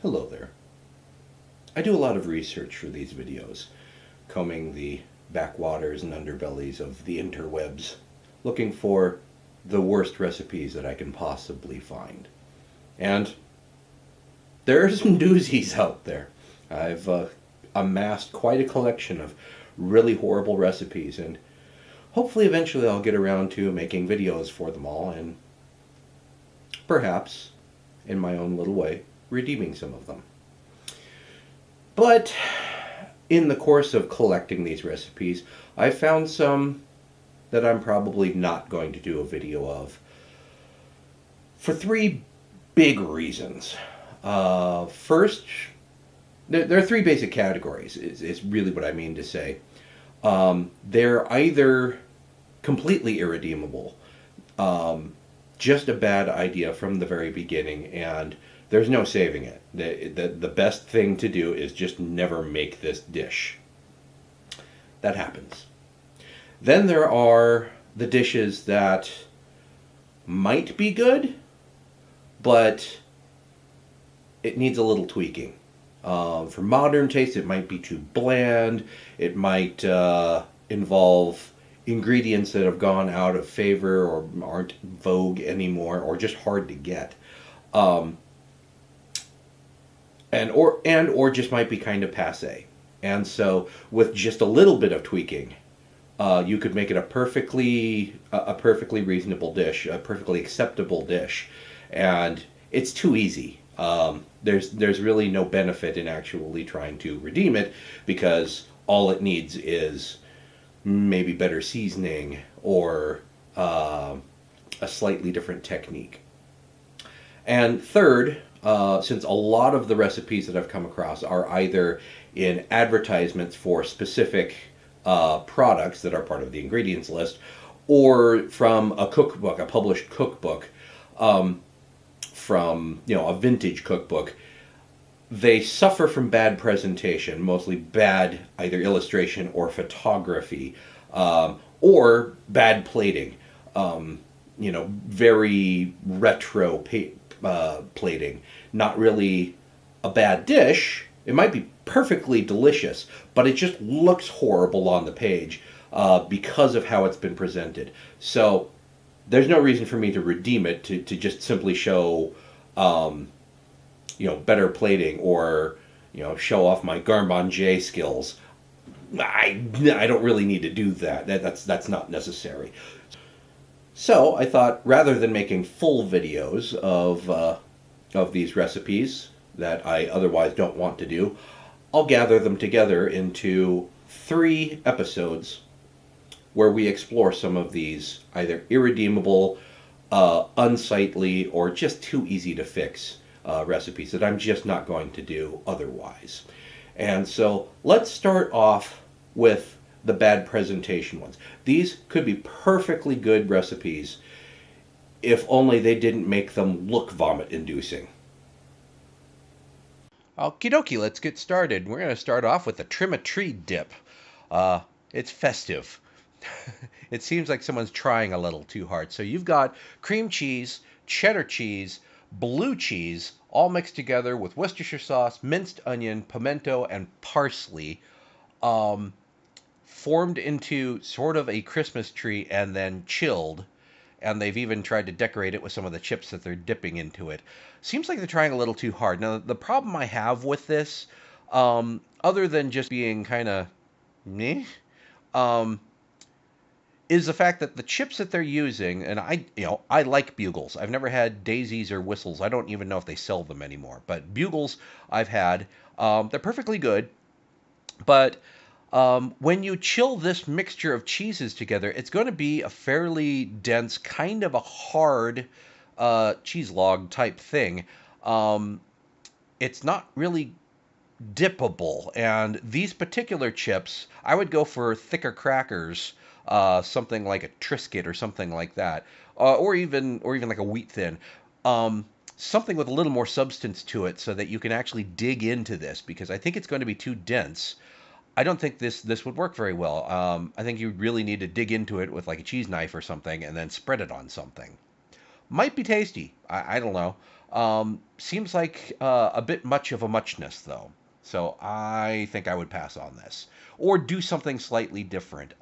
Hello there. I do a lot of research for these videos, combing the backwaters and underbellies of the interwebs, looking for the worst recipes that I can possibly find. And there are some doozies out there. I've amassed quite a collection of really horrible recipes, and hopefully eventually I'll get around to making videos for them all, and perhaps, in my own little way, redeeming some of them. But in the course of collecting these recipes, I found some that I'm probably not going to do a video of for three big reasons. First, there are three basic categories, is really what I mean to say. They're either completely irredeemable, just a bad idea from the very beginning, and there's no saving it. The best thing to do is just never make this dish. That happens. Then there are the dishes that might be good, but it needs a little tweaking. For modern taste, it might be too bland. It might involve ingredients that have gone out of favor or aren't vogue anymore, or just hard to get. Or just might be kind of passé. And so with just a little bit of tweaking, you could make it a perfectly reasonable dish, a perfectly acceptable dish. And it's too easy. There's really no benefit in actually trying to redeem it, because all it needs is maybe better seasoning or a slightly different technique. And third, since a lot of the recipes that I've come across are either in advertisements for specific products that are part of the ingredients list, or from a cookbook, a published cookbook, from a vintage cookbook, they suffer from bad presentation, mostly bad either illustration or photography, or bad plating. Very retro plating. Not really a bad dish. It might be perfectly delicious, but it just looks horrible on the page because of how it's been presented. So there's no reason for me to redeem it to just simply show better plating, or show off my garde manger skills. I don't really need to do that. That's not necessary. So I thought, rather than making full videos of these recipes that I otherwise don't want to do, I'll gather them together into 3 episodes where we explore some of these either irredeemable, unsightly, or just too easy to fix recipes that I'm just not going to do otherwise. And so let's start off with the bad presentation ones. These could be perfectly good recipes if only they didn't make them look vomit-inducing. Okie dokie, let's get started. We're going to start off with the Trim-a-Tree dip. It's festive. It seems like someone's trying a little too hard. So you've got cream cheese, cheddar cheese, blue cheese, all mixed together with Worcestershire sauce, minced onion, pimento, and parsley, formed into sort of a Christmas tree and then chilled. And they've even tried to decorate it with some of the chips that they're dipping into it. Seems like they're trying a little too hard. Now, the problem I have with this, other than just being kind of meh, is the fact that the chips that they're using, and I like Bugles. I've never had Daisies or Whistles. I don't even know if they sell them anymore. But Bugles I've had. They're perfectly good. But when you chill this mixture of cheeses together, it's going to be a fairly dense, kind of a hard cheese log type thing. It's not really dippable. And these particular chips, I would go for thicker crackers, something like a Triscuit or something like that, or even like a wheat thin. Something with a little more substance to it, so that you can actually dig into this, because I think it's going to be too dense. I don't think this would work very well. I think you really need to dig into it with like a cheese knife or something, and then spread it on something. Might be tasty. I don't know. Seems like a bit much of a muchness, though. So I think I would pass on this, or do something slightly different.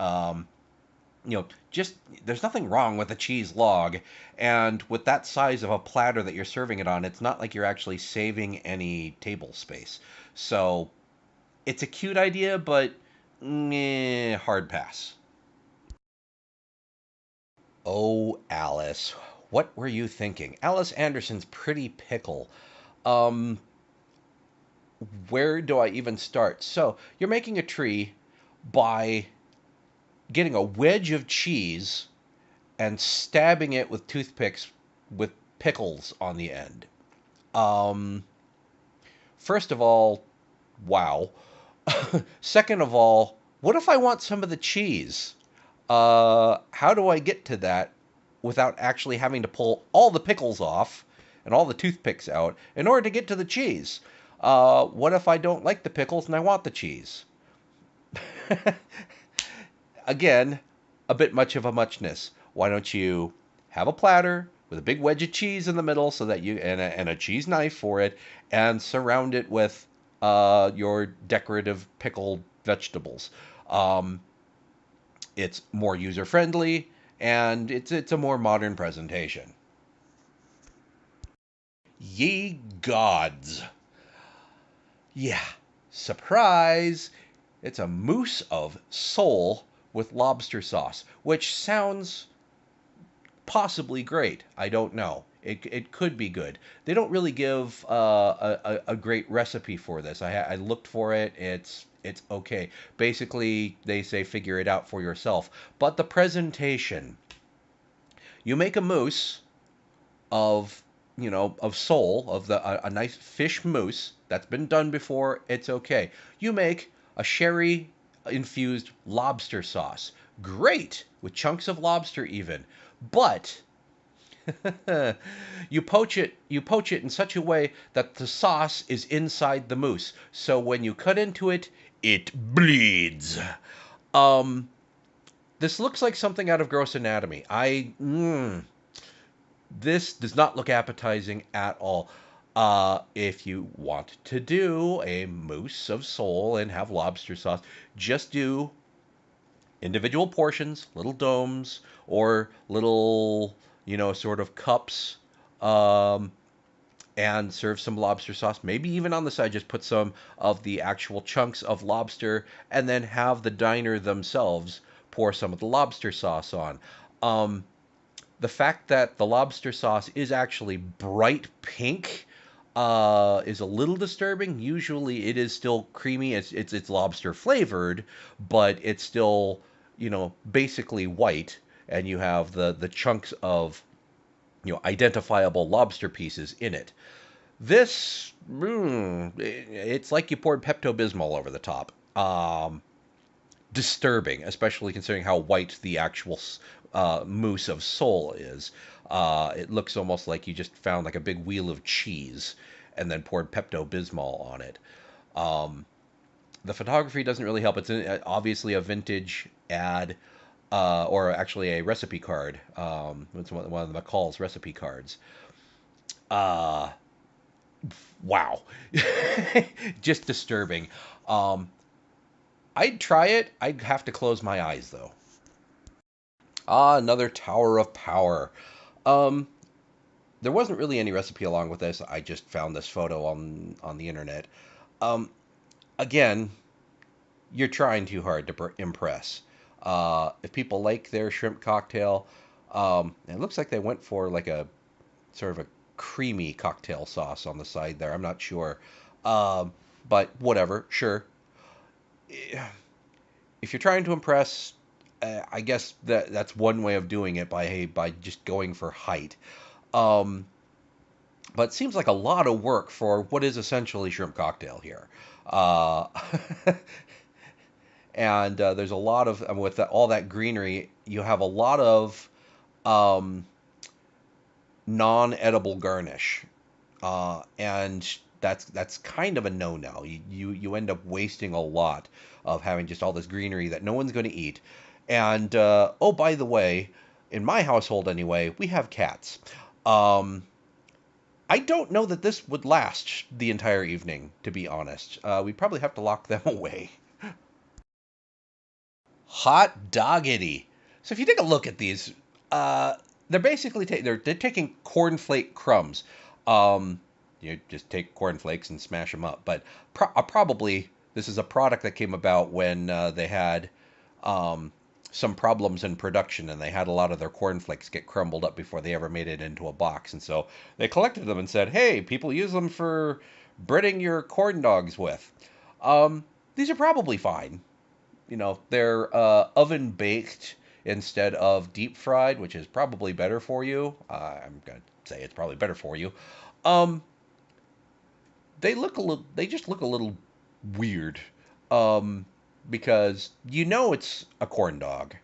Just there's nothing wrong with a cheese log, and with that size of a platter that you're serving it on, it's not like you're actually saving any table space. So it's a cute idea, but hard pass. Oh, Alice, what were you thinking? Alice Anderson's Pretty Pickle. Um, where do I even start? So, you're making a tree by getting a wedge of cheese and stabbing it with toothpicks with pickles on the end. Um, First of all, wow. Second of all, what if I want some of the cheese? How do I get to that without actually having to pull all the pickles off and all the toothpicks out in order to get to the cheese? What if I don't like the pickles and I want the cheese? Again, a bit much of a muchness. Why don't you have a platter with a big wedge of cheese in the middle, so that you and a cheese knife for it, and surround it with your decorative pickled vegetables. Um, it's more user friendly, and it's a more modern presentation. Ye gods! Yeah, surprise! It's a mousse of soul with lobster sauce, which sounds possibly great. I don't know. It could be good. They don't really give a great recipe for this. I looked for it. It's okay. Basically, they say figure it out for yourself. But the presentation, you make a mousse of of sole of a nice fish mousse that's been done before. It's okay. You make a sherry infused lobster sauce. Great, with chunks of lobster even. But you poach it in such a way that the sauce is inside the mousse. So when you cut into it, it bleeds. Um this looks like something out of Gross Anatomy. This does not look appetizing at all. If you want to do a mousse of sole and have lobster sauce, just do individual portions, little domes, or little, sort of cups, um, and serve some lobster sauce. Maybe even on the side, just put some of the actual chunks of lobster, and then have the diner themselves pour some of the lobster sauce on. Um, the fact that the lobster sauce is actually bright pink is a little disturbing. Usually, it is still creamy. It's lobster flavored, but it's still basically white, and you have the chunks of identifiable lobster pieces in it. This, it's like you poured Pepto Bismol over the top. Disturbing, especially considering how white the actual mousse of soul is. It looks almost like you just found like a big wheel of cheese and then poured Pepto Bismol on it. Um, the photography doesn't really help. It's obviously a vintage ad, or actually a recipe card. It's one of the McCall's recipe cards. Uh, wow, just disturbing. Um, I'd try it. I'd have to close my eyes though. Ah, another Tower of Power. Um, there wasn't really any recipe along with this. I just found this photo on the internet. Um, Again, you're trying too hard to impress. If people like their shrimp cocktail, it looks like they went for like a sort of a creamy cocktail sauce on the side there. I'm not sure, um, but whatever. Sure. If you're trying to impress, I guess that's one way of doing it by just going for height. Um, but it seems like a lot of work for what is essentially shrimp cocktail here. Uh, and there's a lot of with all that greenery, you have a lot of um, non-edible garnish, and that's kind of a no-no. You end up wasting a lot of having just all this greenery that no one's going to eat. And oh, by the way, in my household anyway, we have cats. Um, I don't know that this would last the entire evening, to be honest. We'd probably have to lock them away. Hot doggity. So if you take a look at these, they're basically they're taking cornflake crumbs. Um, you just take cornflakes and smash them up. But probably this is a product that came about when they had um, some problems in production, and they had a lot of their cornflakes get crumbled up before they ever made it into a box. And so they collected them and said, "Hey, people use them for breading your corn dogs with." Um, these are probably fine. They're oven baked instead of deep fried, which is probably better for you. I'm gonna say it's probably better for you. Um, they just look a little weird, um, because it's a corn dog.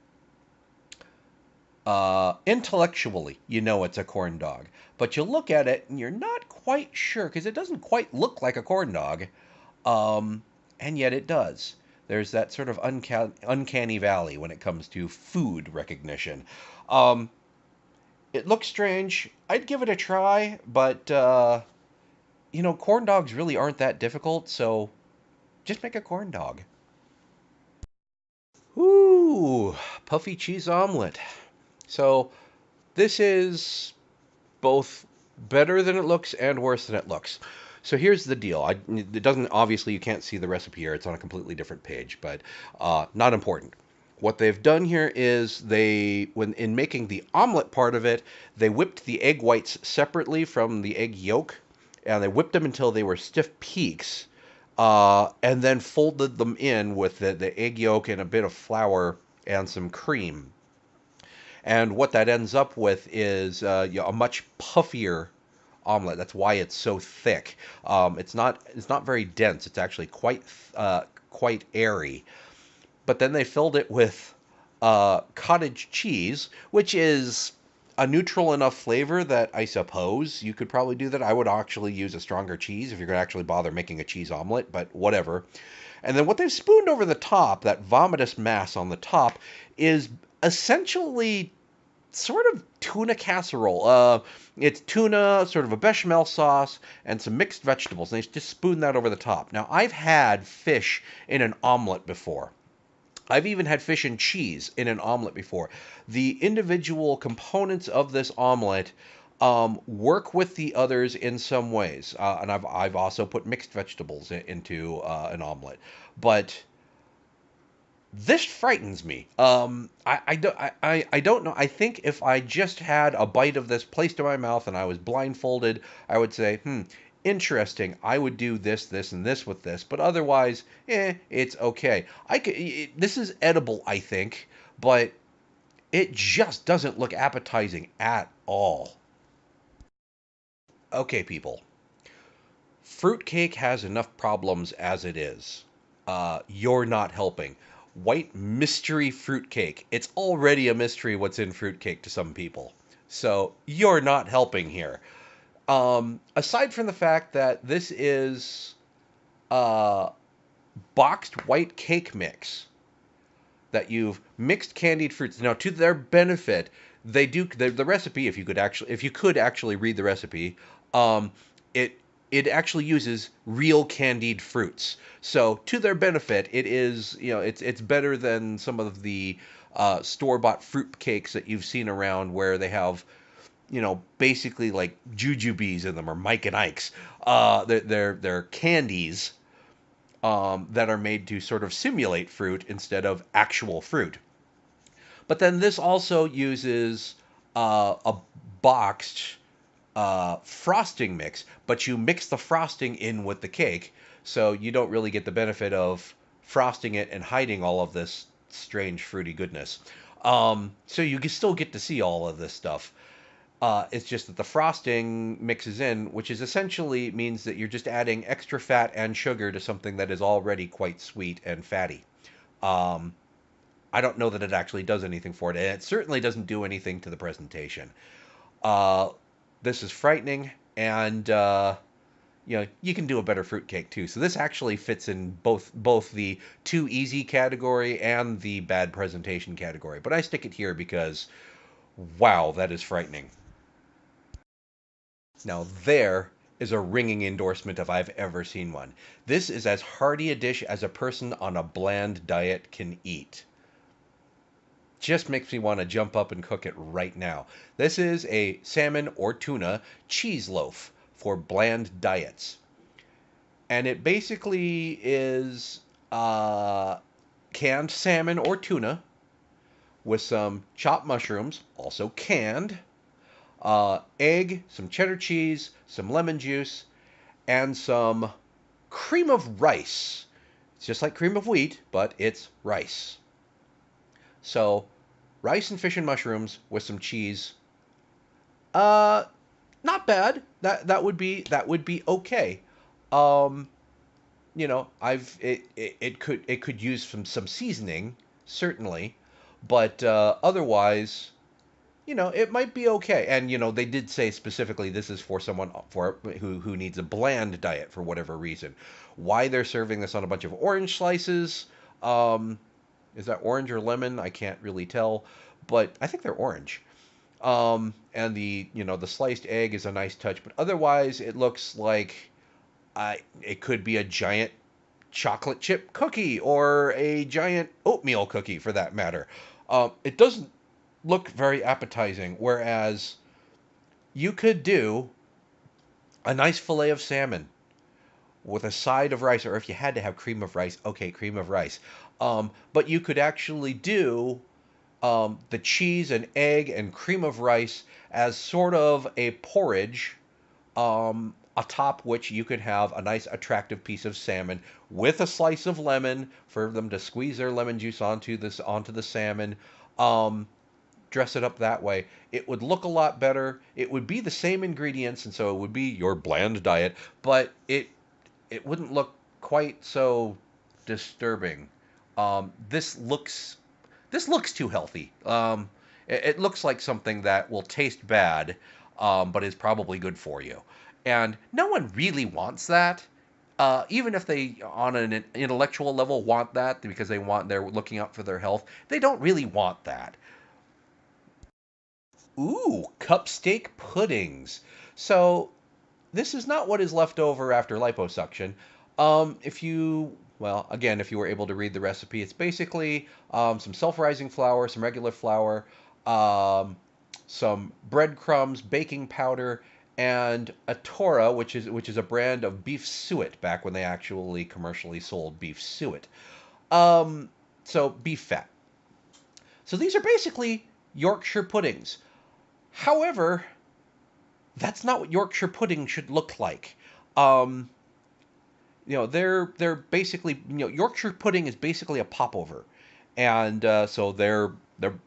Intellectually, it's a corn dog, but you look at it and you're not quite sure because it doesn't quite look like a corn dog, um, and yet it does. There's that sort of uncanny valley when it comes to food recognition. Um, it looks strange. I'd give it a try, but corn dogs really aren't that difficult, so just make a corn dog. Ooh, puffy cheese omelet. So this is both better than it looks and worse than it looks. So here's the deal. It doesn't obviously you can't see the recipe here. It's on a completely different page, but not important. What they've done here is when in making the omelet part of it, they whipped the egg whites separately from the egg yolk, and they whipped them until they were stiff peaks, and then folded them in with the egg yolk and a bit of flour and some cream. And what that ends up with is a much puffier omelet. That's why it's so thick. It's not very dense. It's actually quite airy. But then they filled it with cottage cheese, which is a neutral enough flavor that I suppose you could probably do that. I would actually use a stronger cheese if you're going to actually bother making a cheese omelet, but whatever. And then what they've spooned over the top, that vomitous mass on the top, is essentially sort of tuna casserole. It's tuna, sort of a bechamel sauce, and some mixed vegetables. And they just spoon that over the top. Now, I've had fish in an omelet before. I've even had fish and cheese in an omelet before. The individual components of this omelet work with the others in some ways, and I've also put mixed vegetables into an omelet, but this frightens me. I don't know. I think if I just had a bite of this placed in my mouth and I was blindfolded, I would say, interesting. I would do this, this, and this with this. But otherwise, it's okay. This is edible, I think, but it just doesn't look appetizing at all. Okay, people. Fruitcake has enough problems as it is. You're not helping. White mystery fruitcake. It's already a mystery what's in fruitcake to some people. So you're not helping here. Aside from the fact that this is uh, boxed white cake mix that you've mixed candied fruits. Now, to their benefit, they do the recipe. If you could actually read the recipe, um, it it actually uses real candied fruits. So to their benefit, it is it's better than some of the store bought fruit cakes that you've seen around where they have basically like jujubes in them or Mike and Ike's. They're candies that are made to sort of simulate fruit instead of actual fruit. But then this also uses a boxed frosting mix, but you mix the frosting in with the cake, so you don't really get the benefit of frosting it and hiding all of this strange fruity goodness. So you can still get to see all of this stuff. It's just that the frosting mixes in, which is essentially means that you're just adding extra fat and sugar to something that is already quite sweet and fatty. Um, I don't know that it actually does anything for it, and it certainly doesn't do anything to the presentation. Uh, this is frightening, and you can do a better fruitcake too. So this actually fits in both the too easy category and the bad presentation category. But I stick it here because wow, that is frightening. Now there is a ringing endorsement if I've ever seen one. This is as hearty a dish as a person on a bland diet can eat. Just makes me want to jump up and cook it right now. This is a salmon or tuna cheese loaf for bland diets. And it basically is canned salmon or tuna with some chopped mushrooms, also canned, egg, some cheddar cheese, some lemon juice, and some cream of rice. It's just like cream of wheat, but it's rice. So, rice and fish and mushrooms with some cheese. Uh, Not bad. That would be okay. Um, it could use some seasoning, certainly, but otherwise, it might be okay. And they did say specifically this is for someone who needs a bland diet for whatever reason. Why they're serving this on a bunch of orange slices? Um, is that orange or lemon? I can't really tell, but I think they're orange. And the sliced egg is a nice touch, but otherwise it looks like it could be a giant chocolate chip cookie or a giant oatmeal cookie for that matter. It doesn't look very appetizing, whereas you could do a nice fillet of salmon with a side of rice, or if you had to have cream of rice, okay, cream of rice. But you could actually do the cheese and egg and cream of rice as sort of a porridge, atop which you could have a nice attractive piece of salmon with a slice of lemon for them to squeeze their lemon juice onto the salmon. Um, Dress it up that way. It would look a lot better. It would be the same ingredients, and so it would be your bland diet, but it wouldn't look quite so disturbing. Um, this looks this looks too healthy. It looks like something that will taste bad, but is probably good for you. And no one really wants that. Even if they, on an intellectual level, want that because they're looking out for their health, they don't really want that. Ooh, cup steak puddings. So this is not what is left over after liposuction. If you were able to read the recipe, it's basically some self-rising flour, some regular flour, um, some breadcrumbs, baking powder, and a Tora, which is a brand of beef suet back when they actually commercially sold beef suet. Um, so beef fat. So these are basically Yorkshire puddings. However, that's not what Yorkshire pudding should look like. Um, they're basically, Yorkshire pudding is basically a popover, and so they're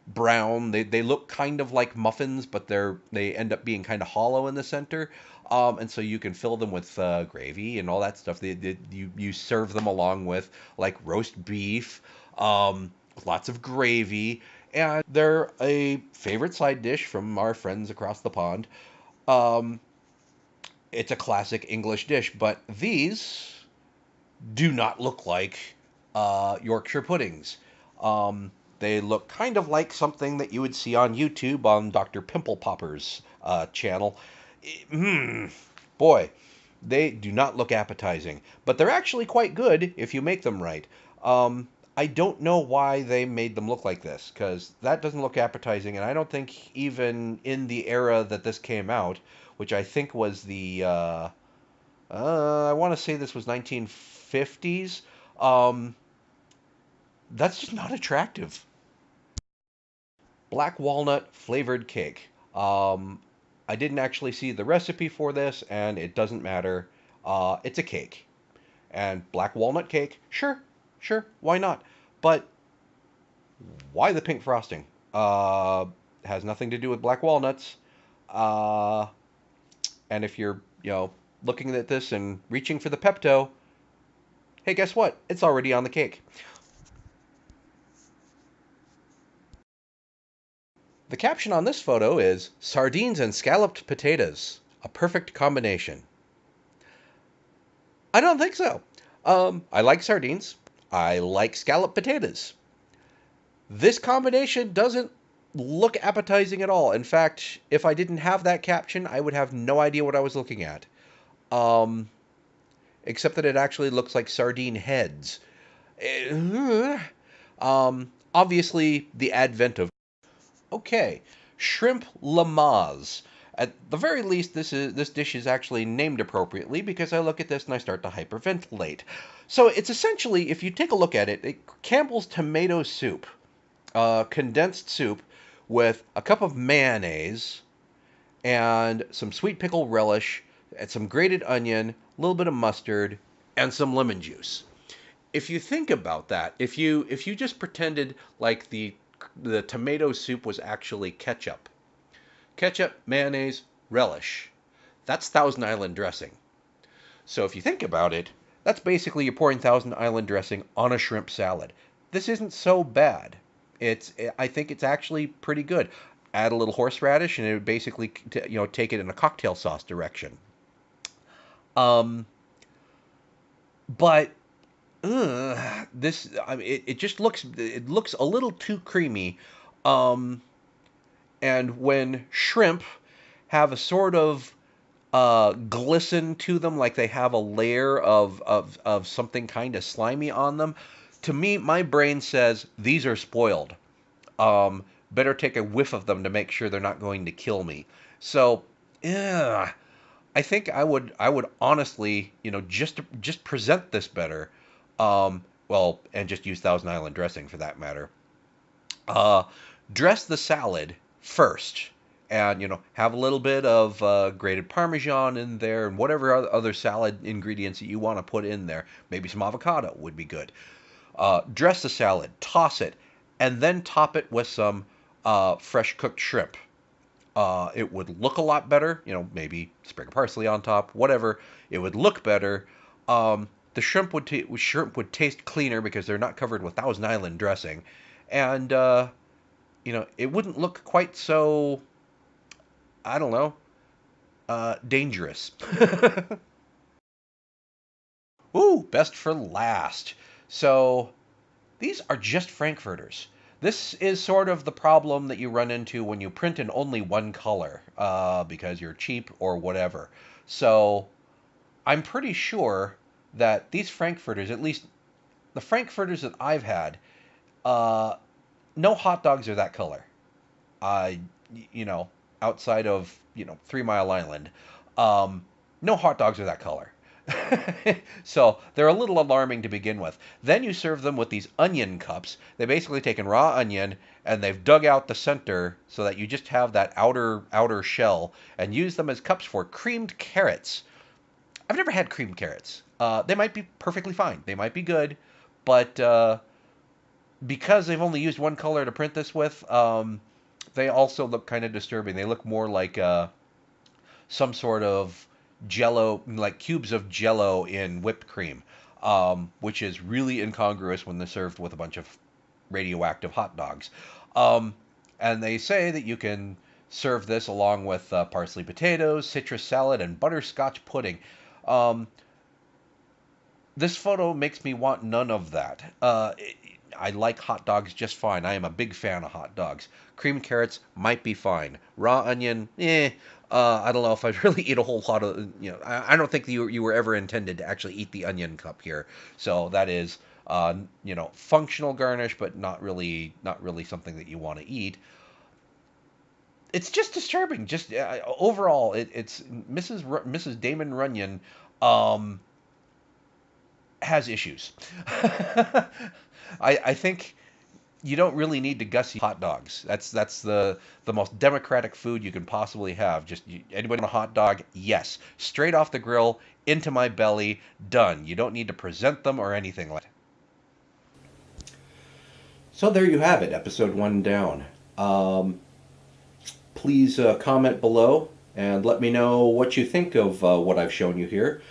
brown. They look kind of like muffins, but they end up being kind of hollow in the center. And so you can fill them with gravy and all that stuff. You serve them along with like roast beef, lots of gravy, and they're a favorite side dish from our friends across the pond. Um, it's a classic English dish, but these do not look like Yorkshire puddings. They look kind of like something that you would see on YouTube on Dr. Pimple Popper's channel. Mm, Boy, they do not look appetizing, but they're actually quite good if you make them right. I don't know why they made them look like this, because that doesn't look appetizing, and I don't think even in the era that this came out, which I think was I want to say this was 1950s. Um, that's just not attractive. Black walnut flavored cake. I didn't actually see the recipe for this, and it doesn't matter. It's a cake. And black walnut cake, sure, sure, why not? But why the pink frosting? Has nothing to do with black walnuts. Uh, and if you're, looking at this and reaching for the Pepto, hey, guess what? It's already on the cake. The caption on this photo is Sardines and Scalloped Potatoes, a perfect combination. I don't think so. I like sardines. I like scalloped potatoes. This combination doesn't look appetizing at all. In fact, if I didn't have that caption, I would have no idea what I was looking at. Um, Except that it actually looks like sardine heads. Obviously, the advent of okay, shrimp Lamaze. At the very least, this dish is actually named appropriately because I look at this and I start to hyperventilate. So it's essentially, if you take a look at it, Campbell's tomato soup, condensed soup with a cup of mayonnaise and some sweet pickle relish and some grated onion, a little bit of mustard, and some lemon juice. If you think about that, if you just pretended like the tomato soup was actually ketchup, mayonnaise, relish, that's Thousand Island dressing. So if you think about it, that's basically you're pouring Thousand Island dressing on a shrimp salad. This isn't so bad. I think it's actually pretty good. Add a little horseradish, and it would basically take it in a cocktail sauce direction. Um, but this I mean, it just looks a little too creamy. Um, and when shrimp have a sort of glisten to them, like they have a layer of something kind of slimy on them, to me, my brain says these are spoiled. Better take a whiff of them to make sure they're not going to kill me. So, yeah, I think I would honestly, just present this better. Well, and just use Thousand Island dressing for that matter. Uh, Dress the salad first, and have a little bit of grated Parmesan in there, and whatever other salad ingredients that you want to put in there. Maybe some avocado would be good. Dress the salad, toss it, and then top it with some fresh cooked shrimp. It would look a lot better. Maybe sprig of parsley on top, whatever. It would look better. The shrimp would taste cleaner because they're not covered with Thousand Island dressing, and it wouldn't look quite so, I don't know, dangerous. Ooh, best for last. So these are just Frankfurters. This is sort of the problem that you run into when you print in only one color, because you're cheap or whatever. So I'm pretty sure that these Frankfurters, at least the Frankfurters that I've had, uh, no hot dogs are that color. Uh, you know, Outside of 3 Mile Island, um, no hot dogs are that color. So they're a little alarming to begin with. Then you serve them with these onion cups. They basically take a raw onion and they've dug out the center so that you just have that outer shell, and use them as cups for creamed carrots. I've never had creamed carrots. They might be perfectly fine. They might be good, but because they've only used one color to print this with, they also look kind of disturbing. They look more like some sort of jello, like cubes of jello in whipped cream, which is really incongruous when they're served with a bunch of radioactive hot dogs. Um, and they say that you can serve this along with parsley potatoes, citrus salad, and butterscotch pudding. Um, this photo makes me want none of that. I like hot dogs just fine. I am a big fan of hot dogs. Creamed carrots might be fine. Raw onion, I don't know if I'd really eat a whole lot of. I don't think you were ever intended to actually eat the onion cup here. So that is, functional garnish, but not really something that you want to eat. It's just disturbing. Just overall, it's Mrs. Damon Runyon. Um, has issues. I think you don't really need to gussy hot dogs. That's the most democratic food you can possibly have. Just anybody want a hot dog? Yes, straight off the grill into my belly. Done. You don't need to present them or anything like that. So there you have it, episode 1 down. Please comment below and let me know what you think of what I've shown you here.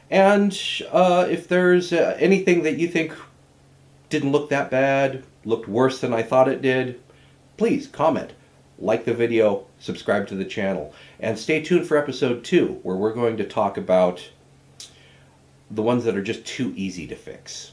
And if there's anything that you think didn't look that bad, looked worse than I thought it did, please comment, like the video, subscribe to the channel, and stay tuned for episode 2, where we're going to talk about the ones that are just too easy to fix.